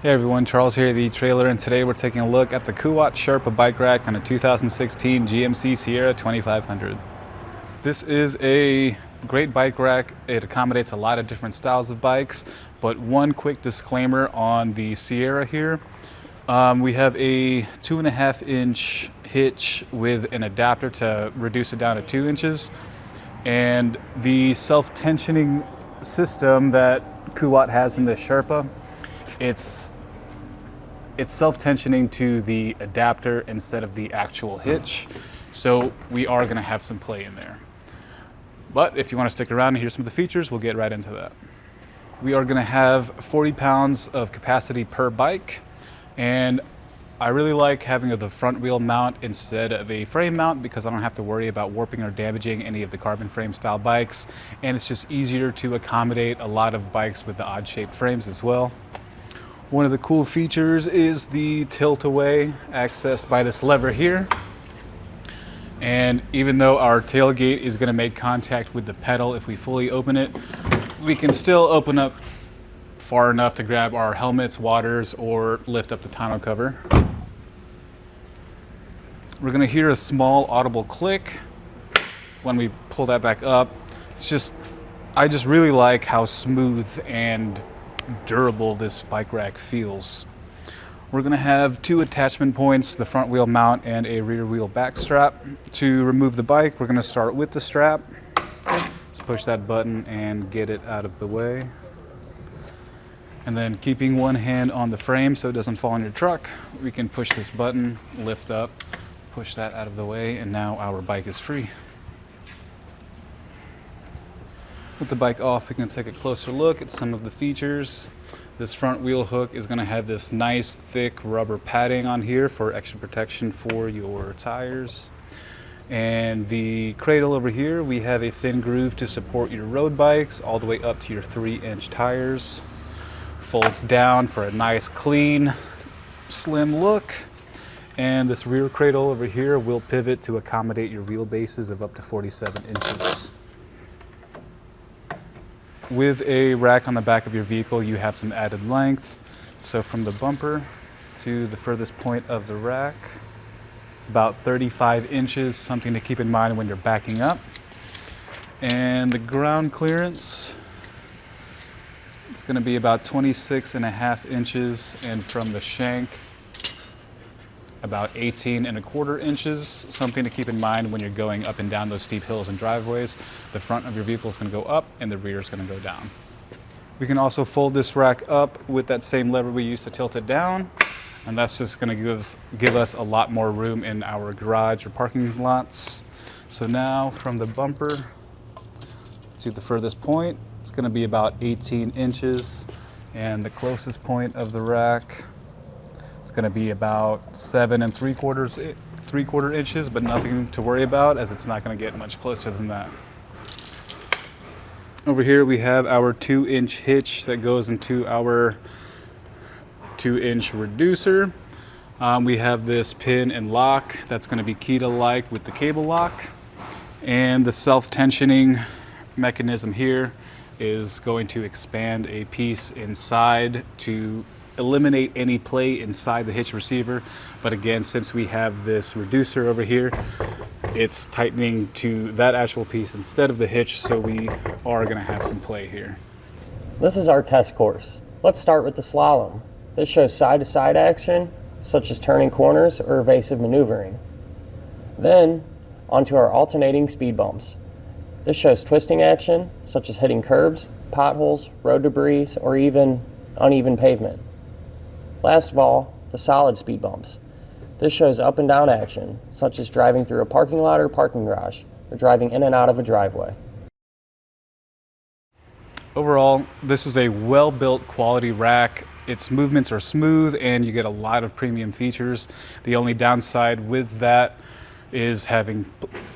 Hey everyone, Charles here at etrailer, and today we're taking a look at the Kuat Sherpa Bike Rack on a 2016 GMC Sierra 2500. This is a great bike rack. It accommodates a lot of different styles of bikes, but one quick disclaimer on the Sierra here. We have a 2.5-inch hitch with an adapter to reduce it down to 2 inches, and the self-tensioning system that Kuat has in the Sherpa, it's self-tensioning to the adapter instead of the actual hitch. So we are gonna have some play in there. But if you wanna stick around and hear some of the features, we'll get right into that. We are gonna have 40 pounds of capacity per bike. And I really like having the front wheel mount instead of a frame mount because I don't have to worry about warping or damaging any of the carbon frame style bikes. And it's just easier to accommodate a lot of bikes with the odd shaped frames as well. One of the cool features is the tilt-away accessed by this lever here. And even though our tailgate is going to make contact with the pedal if we fully open it, we can still open up far enough to grab our helmets, waters, or lift up the tonneau cover. We're going to hear a small audible click when we pull that back up. I just really like how smooth and durable this bike rack feels. We're going to have 2 attachment points, the front wheel mount and a rear wheel back strap. To remove the bike, we're going to start with the strap. Let's push that button and get it out of the way. And then keeping one hand on the frame so it doesn't fall on your truck, we can push this button, lift up, push that out of the way, and now our bike is free. With the bike off, we can take a closer look at some of the features. This front wheel hook is going to have this nice thick rubber padding on here for extra protection for your tires. And the cradle over here, we have a thin groove to support your road bikes all the way up to your 3-inch tires. Folds down for a nice clean, slim look. And this rear cradle over here will pivot to accommodate your wheelbases of up to 47 inches. With a rack on the back of your vehicle, you have some added length. So from the bumper to the furthest point of the rack, it's about 35 inches, something to keep in mind when you're backing up. And the ground clearance, it's going to be about 26.5 inches, and from the shank, about 18.25 inches, something to keep in mind when you're going up and down those steep hills and driveways. The front of your vehicle is going to go up and the rear is going to go down. We can also fold this rack up with that same lever we used to tilt it down, and that's just going to give us a lot more room in our garage or parking lots. So now from the bumper to the furthest point, it's going to be about 18 inches, and the closest point of the rack, it's going to be about 7.75 inches, but nothing to worry about as it's not going to get much closer than that. Over here we have our 2-inch hitch that goes into our 2-inch reducer. We have this pin and lock that's going to be key-to-like with the cable lock, and the self-tensioning mechanism here is going to expand a piece inside to eliminate any play inside the hitch receiver. But again, since we have this reducer over here, it's tightening to that actual piece instead of the hitch, so we are going to have some play here. This is our test course. Let's start with the slalom. This shows side-to-side action, such as turning corners or evasive maneuvering. Then, onto our alternating speed bumps. This shows twisting action, such as hitting curbs, potholes, road debris, or even uneven pavement. Last of all, the solid speed bumps. This shows up and down action, such as driving through a parking lot or parking garage, or driving in and out of a driveway. Overall, this is a well-built quality rack. Its movements are smooth and you get a lot of premium features. The only downside with that is having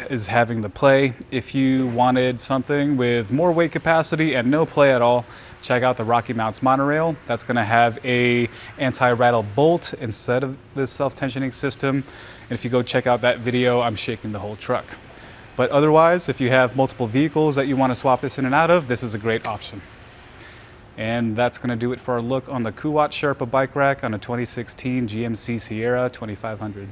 the play. If you wanted something with more weight capacity and no play at all, check out the Rocky Mounts monorail. That's going to have a anti-rattle bolt instead of this self-tensioning system. And if you go check out that video, I'm shaking the whole truck. But otherwise, if you have multiple vehicles that you want to swap this in and out of, this is a great option. And that's going to do it for our look on the Kuat Sherpa Bike Rack on a 2016 GMC Sierra 2500.